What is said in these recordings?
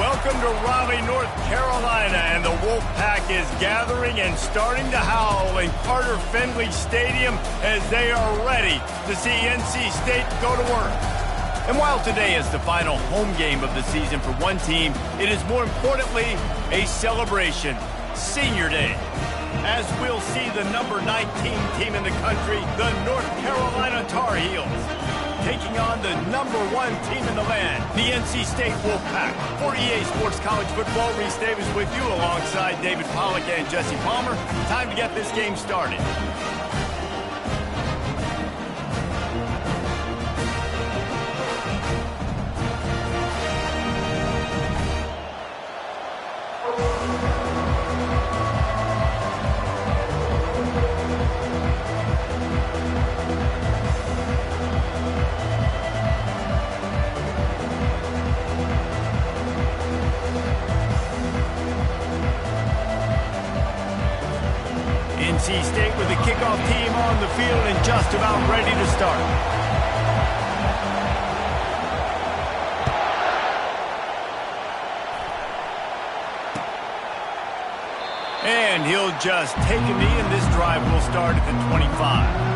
Welcome to Raleigh, North Carolina, and the Wolfpack is gathering and starting to howl in Carter Finley Stadium as they are ready to see NC State go to work. And while today is the final home game of the season for one team, it is more importantly a celebration, Senior Day. As we'll see the number 19 team in the country, the North Carolina Tar Heels, taking on the number 1 team in the land, the NC State Wolfpack. For EA Sports College Football, Reese Davis with you alongside David Pollack and Jesse Palmer. Time to get this game started. NC State with the kickoff team on the field and just about ready to start. And he'll just take a knee, and this drive will start at the 25.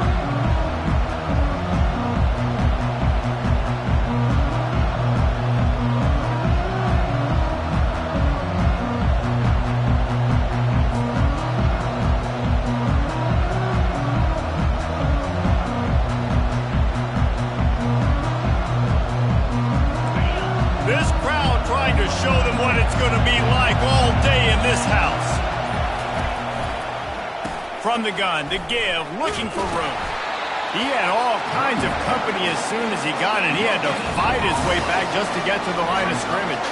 This crowd trying to show them what it's going to be like all day in this house. From the gun to give, looking for room. He had all kinds of company as soon as he got it. He had to fight his way back just to get to the line of scrimmage.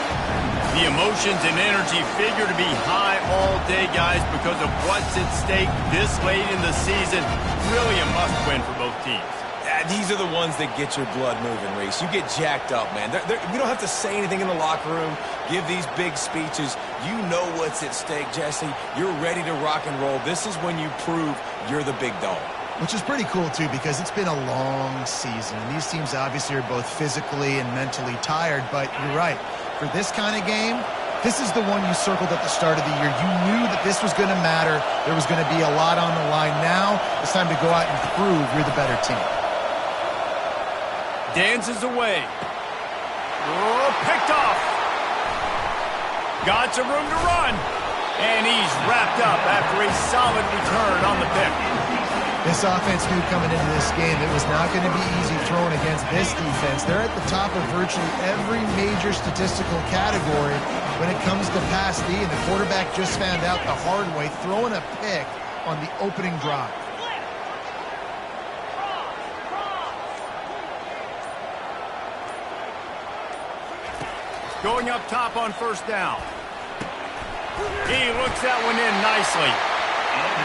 The emotions and energy figure to be high all day, guys, because of what's at stake this late in the season. Really a must-win for both teams. These are the ones that get your blood moving, Reese. You get jacked up, man. We don't have to say anything in the locker room, give these big speeches. You know what's at stake, Jesse. You're ready to rock and roll. This is when you prove you're the big dog. Which is pretty cool, too, because it's been a long season. And these teams obviously are both physically and mentally tired. But you're right. For this kind of game, this is the one you circled at the start of the year. You knew that this was going to matter. There was going to be a lot on the line. Now it's time to go out and prove you're the better team. Dances away. Oh, picked off. Got some room to run. And he's wrapped up after a solid return on the pick. This offense knew coming into this game it was not going to be easy throwing against this defense. They're at the top of virtually every major statistical category when it comes to pass D, and the quarterback just found out the hard way, throwing a pick on the opening drive. Going up top on first down. He looks that one in nicely.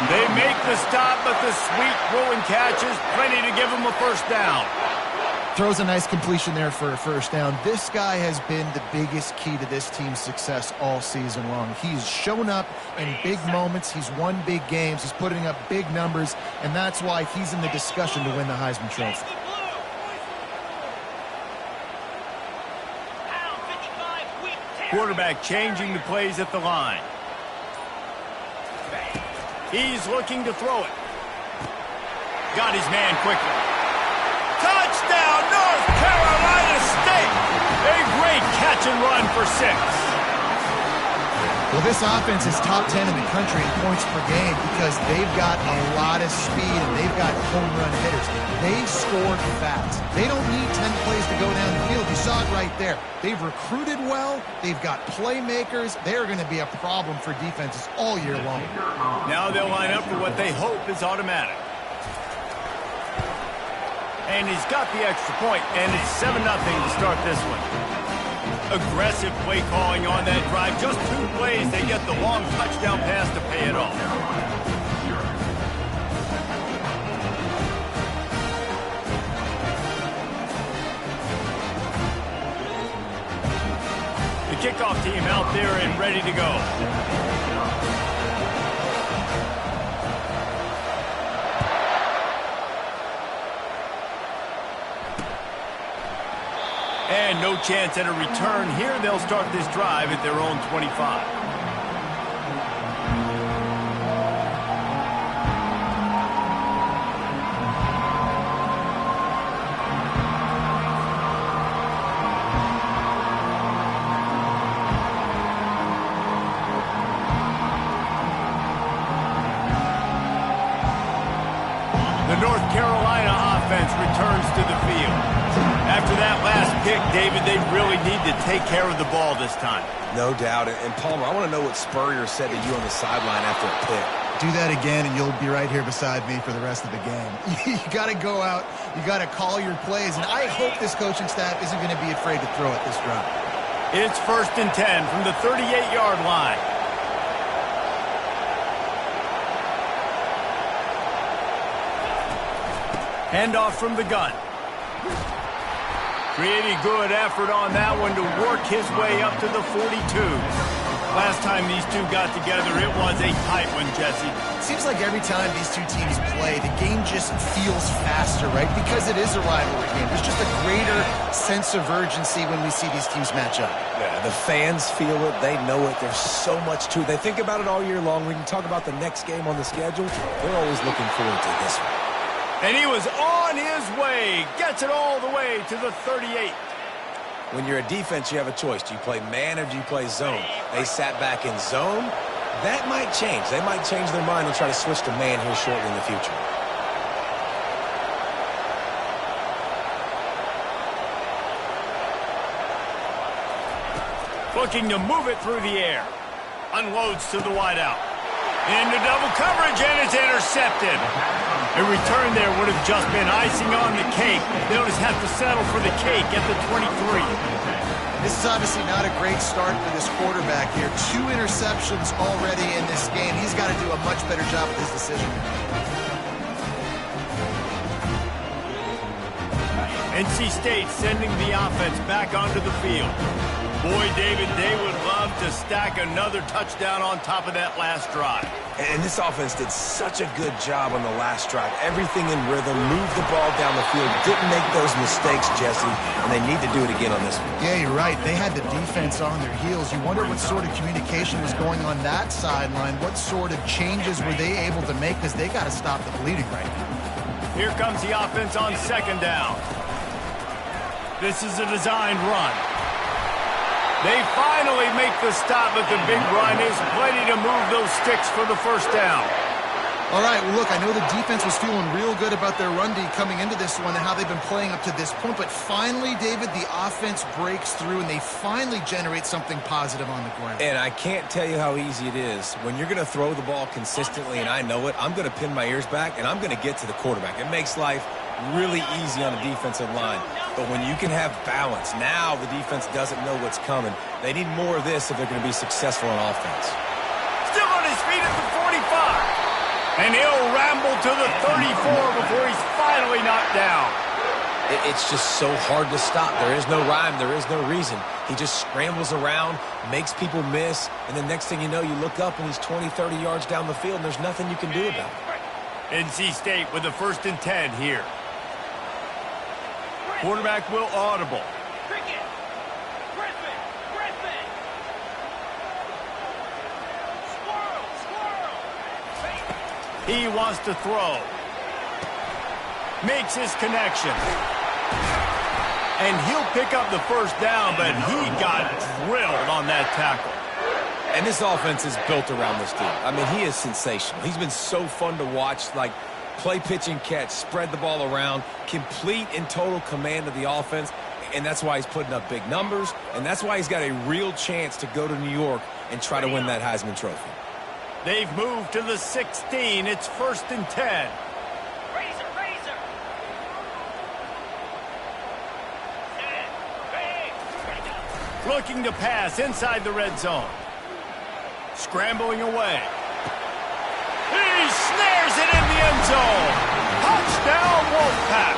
They make the stop, but the sweet throw and catch is plenty to give him a first down. Throws a nice completion there for a first down. This guy has been the biggest key to this team's success all season long. He's shown up in big moments. He's won big games. He's putting up big numbers, and that's why he's in the discussion to win the Heisman Trophy. Quarterback changing the plays at the line. He's looking to throw it. Got his man quickly. Touchdown, North Carolina State! A great catch and run for 6. Well, this offense is top 10 in the country in points per game because they've got a lot of speed and they've got home run hitters. They scored fast. They don't need 10 plays to go down the field. You saw it right there. They've recruited well. They've got playmakers. They're going to be a problem for defenses all year long. Now they'll line up for what they hope is automatic. And he's got the extra point, and it's 7-0 to start this one. Aggressive play calling on that drive. Just 2 plays, they get the long touchdown pass to pay it off. The kickoff team out there and ready to go. And no chance at a return here. They'll start this drive at their own 25. The North Carolina offense returns to the field. After that last pick, David, they really need to take care of the ball this time. No doubt. And Palmer, I want to know what Spurrier said to you on the sideline after a pick. Do that again, and you'll be right here beside me for the rest of the game. You got to go out. You got to call your plays. And I hope this coaching staff isn't going to be afraid to throw it this drive. It's 1st and 10 from the 38-yard line. Handoff from the gun. Pretty good effort on that one to work his way up to the 42. Last time these two got together, it was a tight one, Jesse. Seems like every time these two teams play, the game just feels faster, right? Because it is a rivalry game. There's just a greater sense of urgency when we see these teams match up. Yeah, the fans feel it. They know it. There's so much to it. They think about it all year long. We can talk about the next game on the schedule. They're always looking forward to this one. And he was on his way. Gets it all the way to the 38. When you're a defense, you have a choice. Do you play man or do you play zone? They sat back in zone. That might change. They might change their mind and try to switch to man here shortly in the future. Looking to move it through the air. Unloads to the wideout. Into double coverage, and it's intercepted. A return there would have just been icing on the cake. They'll just have to settle for the cake at the 23. This is obviously not a great start for this quarterback here. 2 interceptions already in this game. He's got to do a much better job with his decision. NC State sending the offense back onto the field. Boy, David, they would love to stack another touchdown on top of that last drive. And this offense did such a good job on the last drive. Everything in rhythm, moved the ball down the field, didn't make those mistakes, Jesse, and they need to do it again on this one. Yeah, you're right. They had the defense on their heels. You wonder what sort of communication was going on that sideline. What sort of changes were they able to make, because they got to stop the bleeding right now. Here comes the offense on 2nd down. This is a designed run. They finally make the stop, but the big run is plenty to move those sticks for the 1st down. All right, well, look, I know the defense was feeling real good about their run D coming into this one and how they've been playing up to this point, but finally, David, the offense breaks through and they finally generate something positive on the ground. And I can't tell you how easy it is. When you're going to throw the ball consistently, and I know it, I'm going to pin my ears back, and I'm going to get to the quarterback. It makes life really easy on the defensive line. But when you can have balance, now the defense doesn't know what's coming. They need more of this if they're going to be successful on offense. Still on his feet at the 45. And he'll ramble to the 34 before he's finally knocked down. It's just so hard to stop. There is no rhyme. There is no reason. He just scrambles around, makes people miss, and the next thing you know, you look up and he's 20, 30 yards down the field, and there's nothing you can do about it. NC State with the 1st and 10 here. Quarterback will audible. He wants to throw. Makes his connection. And he'll pick up the 1st down, but he got drilled on that tackle. And this offense is built around this dude. I mean, he is sensational. He's been so fun to watch, like play, pitch, and catch, spread the ball around, complete and total command of the offense, and that's why he's putting up big numbers, and that's why he's got a real chance to go to New York and try to win that Heisman Trophy. They've moved to the 16. It's 1st and 10. Looking to pass inside the red zone. Scrambling away. He snares it in the end zone. Touchdown, Wolfpack.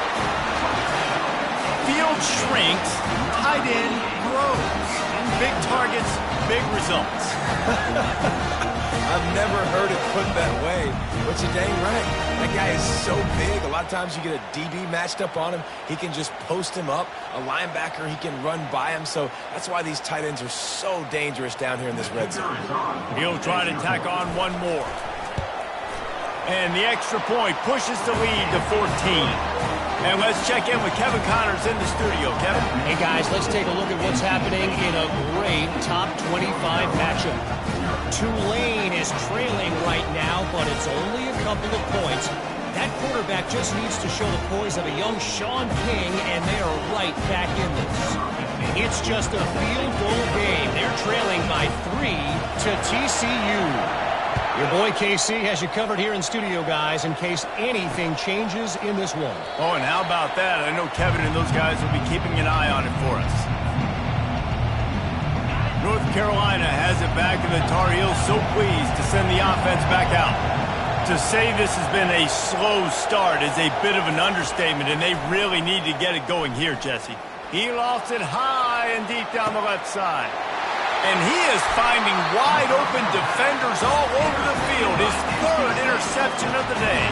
Field field shrinks, tight end grows. Big targets, big results. I've never heard it put that way, but you're dang right. That guy is so big. A lot of times you get a DB matched up on him. He can just post him up. A linebacker, he can run by him. So that's why these tight ends are so dangerous down here in this red zone. He'll try to tack on one more. And the extra point pushes the lead to 14. And let's check in with Kevin Connors in the studio. Kevin? Hey, guys, let's take a look at what's happening in a great top 25 matchup. Tulane is trailing right now, but it's only a couple of points. That quarterback just needs to show the poise of a young Sean King, and they are right back in this. It's just a field goal game. They're trailing by 3 to TCU. Your boy KC has you covered here in studio, guys, in case anything changes in this one. Oh, and how about that? I know Kevin and those guys will be keeping an eye on it for us. North Carolina has it back, and the Tar Heels so pleased to send the offense back out. To say this has been a slow start is a bit of an understatement, and they really need to get it going here, Jesse. He lost it high and deep down the left side. And he is finding wide-open defenders all over the field. His third interception of the day.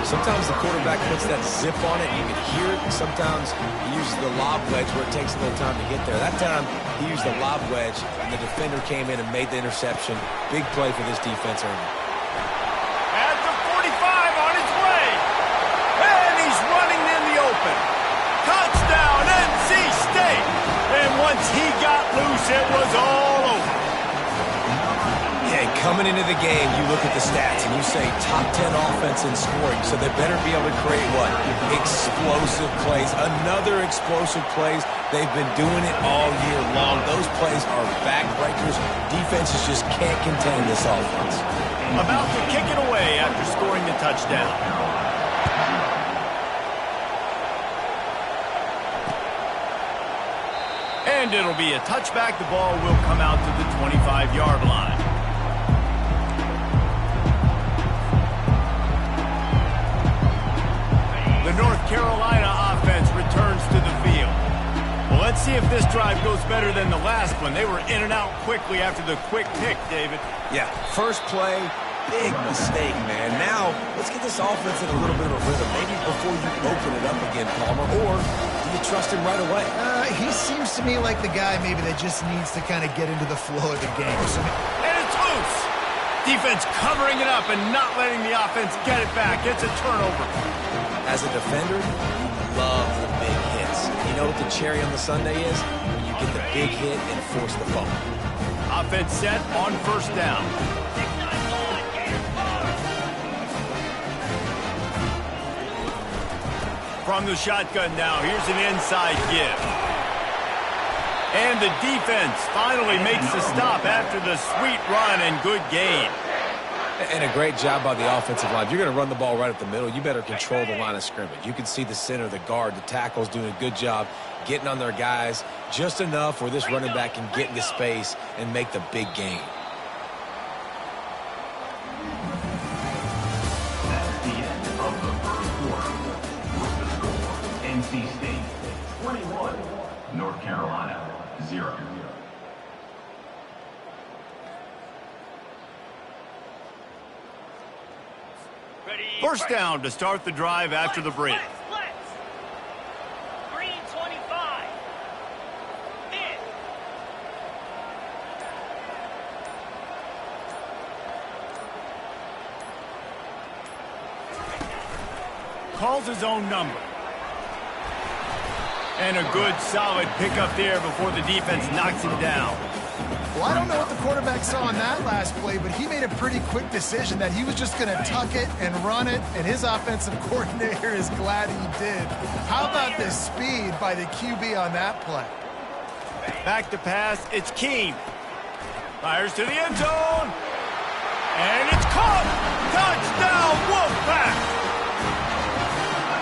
Sometimes the quarterback puts that zip on it, you can hear it. Sometimes he uses the lob wedge where it takes a little time to get there. That time, he used the lob wedge, and the defender came in and made the interception. Big play for this defense early. At the 45 on his way. And he's running in the open. Touchdown, NC State. And once he got loose, it was all over. Yeah, coming into the game, you look at the stats and you say top 10 offense in scoring, so they better be able to create what? Explosive plays. Another explosive plays. They've been doing it all year long. Those plays are backbreakers. Defenses just can't contain this offense. About to kick it away after scoring the touchdown. And it'll be a touchback. The ball will come out to the 25-yard line. The North Carolina offense returns to the field. Well, let's see if this drive goes better than the last one. They were in and out quickly after the quick pick, David. Yeah, first play, big mistake, man. Now, let's get this offense in a little bit of a rhythm. Maybe before you open it up again, Palmer, or do you trust him right away? He seems to me like the guy maybe that just needs to kind of get into the flow of the game. And it's loose. Defense covering it up and not letting the offense get it back. It's a turnover. As a defender, you love the big hits. You know what the cherry on the sundae is? When you get the big hit and force the fumble. Offense set on first down. From the shotgun now, here's an inside give. And the defense finally makes the stop after the sweet run and good gain. And a great job by the offensive line. If you're going to run the ball right up the middle, you better control the line of scrimmage. You can see the center, the guard, the tackles doing a good job getting on their guys just enough where this running back can get into space and make the big gain. That's the end of the first quarter. With the score, NC State 21, North Carolina 0. First down to start the drive after the break. Green 25. In. Calls his own number. And a good solid pickup there before the defense knocks him down. Well, I don't know what the quarterback saw on that last play, but he made a pretty quick decision that he was just going to tuck it and run it, and his offensive coordinator is glad he did. How about the speed by the QB on that play? Back to pass, it's Keene. Fires to the end zone. And it's caught. Touchdown, Wolfpack.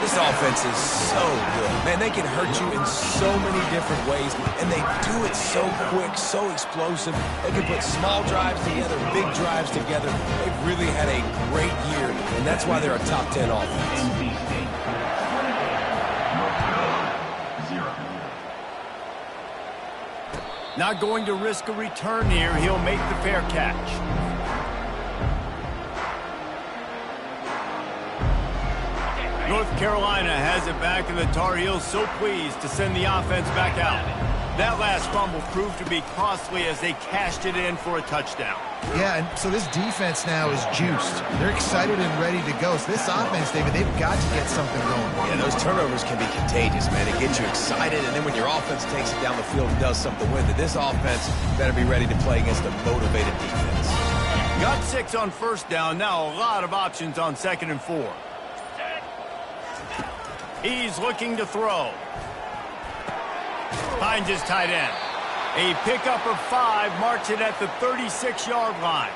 This offense is so good. Man, they can hurt you in so many different ways, and they do it so quick, so explosive. They can put small drives together, big drives together. They've really had a great year, and that's why they're a top 10 offense. NC State 28, North Carolina 0. Not going to risk a return here. He'll make the fair catch. North Carolina has it back, and the Tar Heels so pleased to send the offense back out. That last fumble proved to be costly as they cashed it in for a touchdown. Yeah, and so this defense now is juiced. They're excited and ready to go. So this offense, David, they've got to get something going. Yeah, those turnovers can be contagious, man. It gets you excited, and then when your offense takes it down the field and does something with it, this offense better be ready to play against a motivated defense. Got 6 on first down. Now a lot of options on 2nd and 4. He's looking to throw. Finds his tight end. A pickup of 5 marks it at the 36-yard line.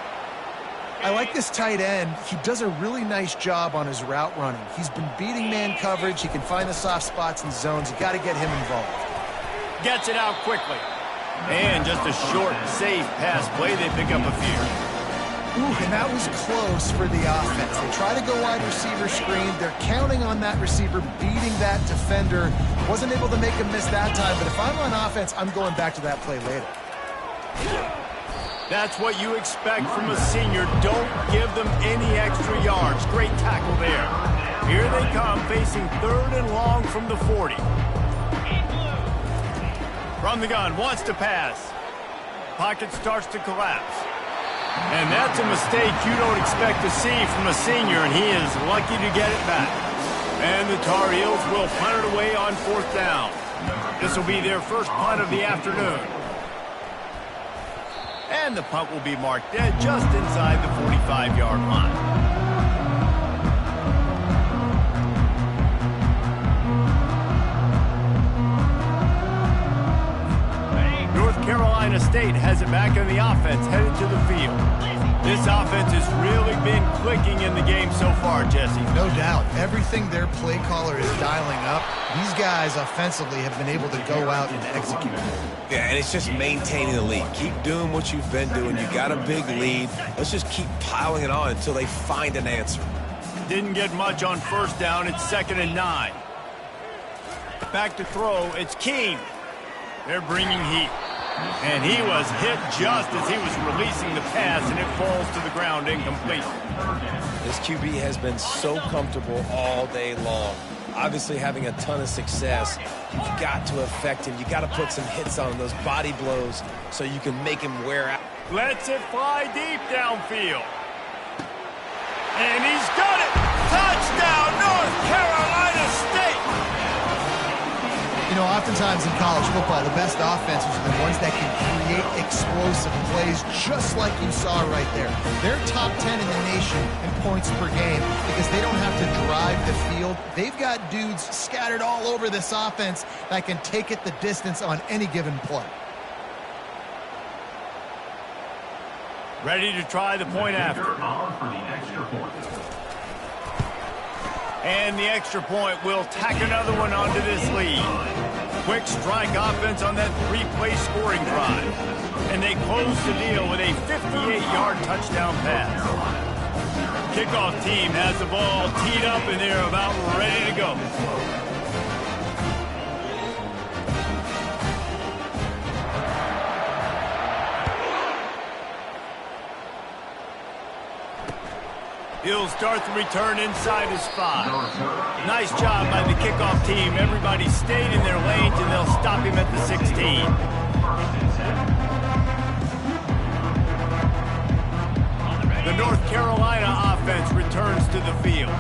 I like this tight end. He does a really nice job on his route running. He's been beating man coverage. He can find the soft spots and zones. You got to get him involved. Gets it out quickly. And just a short, safe pass play. They pick up a few. Ooh, and that was close for the offense. They try to go wide receiver screen. They're counting on that receiver beating that defender. Wasn't able to make him miss that time, but if I'm on offense, I'm going back to that play later. That's what you expect from a senior. Don't give them any extra yards. Great tackle there. Here they come, facing 3rd and long from the 40. From the gun, wants to pass. Pocket starts to collapse. And that's a mistake you don't expect to see from a senior, and he is lucky to get it back. And the Tar Heels will punt it away on 4th down. This will be their first punt of the afternoon. And the punt will be marked dead just inside the 45-yard line. North Carolina State has it back in the offense, headed to the field. This offense has really been clicking in the game so far, Jesse. No doubt. Everything their play caller is dialing up, these guys offensively have been able to go out and execute. Yeah, and it's just maintaining the lead. Keep doing what you've been doing. You got a big lead. Let's just keep piling it on until they find an answer. Didn't get much on first down. It's 2nd and 9. Back to throw. It's Keene. They're bringing heat. And he was hit just as he was releasing the pass, and it falls to the ground incomplete. This QB has been so comfortable all day long. Obviously having a ton of success. You've got to affect him. You got to put some hits on him, those body blows, so you can make him wear out. Lets it fly deep downfield. And he's got it! Touchdown, North Carolina State! You know, oftentimes in college football, the best offenses are the ones that can create explosive plays, just like you saw right there. They're top 10 in the nation in points per game because they don't have to drive the field. They've got dudes scattered all over this offense that can take it the distance on any given play. Ready to try the point after. And the extra point will tack another one onto this lead. Quick strike offense on that 3-play scoring drive. And they close the deal with a 58-yard touchdown pass. Kickoff team has the ball teed up, and they're about ready to go. He'll start the return inside his 5. Nice job by the kickoff team. Everybody stayed in their lanes, and they'll stop him at the 16. The North Carolina offense returns to the field.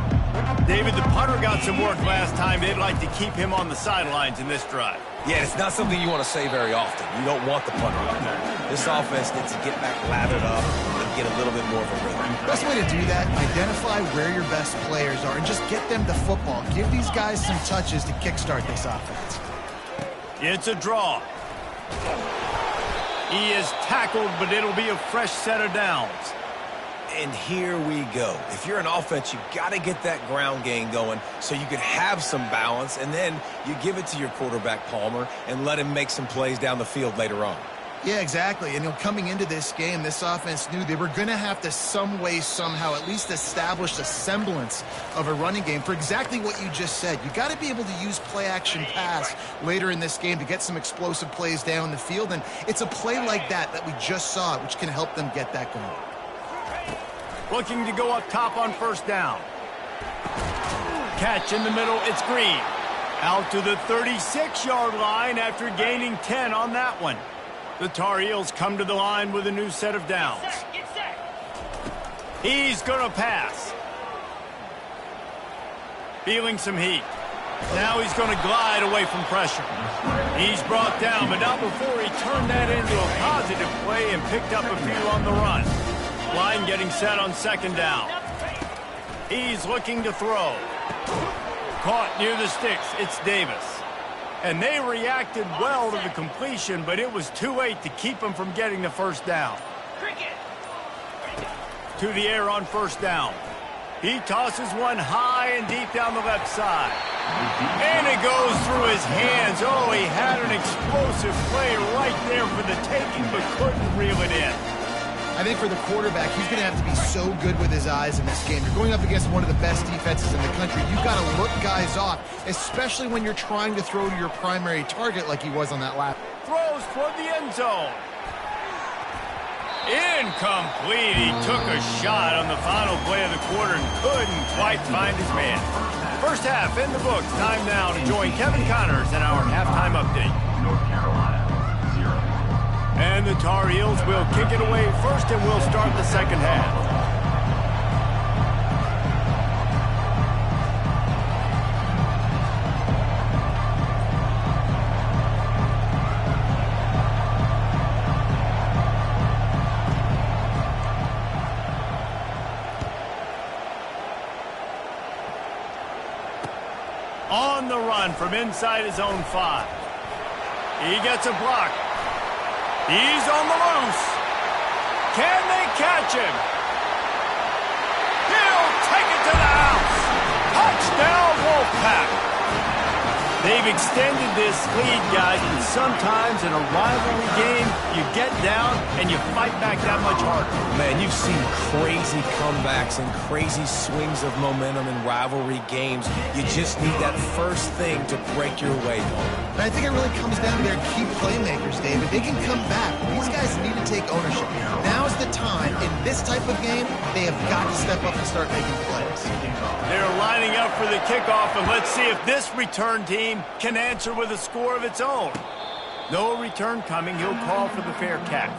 David, the punter got some work last time. They'd like to keep him on the sidelines in this drive. Yeah, it's not something you want to say very often. You don't want the punter out there. This offense needs to get back lathered up and get a little bit more of a rhythm. Best way to do that, identify where your best players are and just get them the football. Give these guys some touches to kickstart this offense. It's a draw. He is tackled, but it'll be a fresh set of downs. And here we go. If you're an offense, you got to get that ground game going so you can have some balance, and then you give it to your quarterback, Palmer, and let him make some plays down the field later on. Yeah, exactly. And coming into this game, this offense knew they were going to have to some way, somehow, at least establish a semblance of a running game for exactly what you just said. You got to be able to use play-action pass later in this game to get some explosive plays down the field. And it's a play like that we just saw, which can help them get that going. Looking to go up top on first down. Catch in the middle, it's Green. Out to the 36-yard line after gaining 10 on that one. The Tar Heels come to the line with a new set of downs. Get set. He's going to pass. Feeling some heat. Now he's going to glide away from pressure. He's brought down, but not before he turned that into a positive play and picked up a few on the run. Line getting set on second down. He's looking to throw. Caught near the sticks. It's Davis. And they reacted well to the completion, but it was too late to keep them from getting the first down. To the air on first down. He tosses one high and deep down the left side. And it goes through his hands. Oh, he had an explosive play right there for the taking, but couldn't reel it in. I think for the quarterback, he's going to have to be so good with his eyes in this game. You're going up against one of the best defenses in the country. You've got to look guys off, especially when you're trying to throw to your primary target like he was on that last. Throws toward the end zone. Incomplete. He took a shot on the final play of the quarter and couldn't quite find his man. First half in the books. Time now to join Kevin Connors in our halftime update. North Carolina, 0. And the Tar Heels will kick it away first, and we'll start the second half. On the run from inside his own 5. He gets a block. He's on the loose. Can they catch him? He'll take it to the house. Touchdown, Wolfpack. They've extended this lead, guys, and sometimes in a rivalry game, you get down and you fight back that much harder. Man, you've seen crazy comebacks and crazy swings of momentum in rivalry games. You just need that first thing to break your way home. And I think it really comes down to their key playmakers, David. They can come back, but these guys need to take ownership. Now's the time. In this type of game, they have got to step up and start making plays. They're lining up for the kickoff, and let's see if this return team can answer with a score of its own. No return coming. He'll call for the fair catch.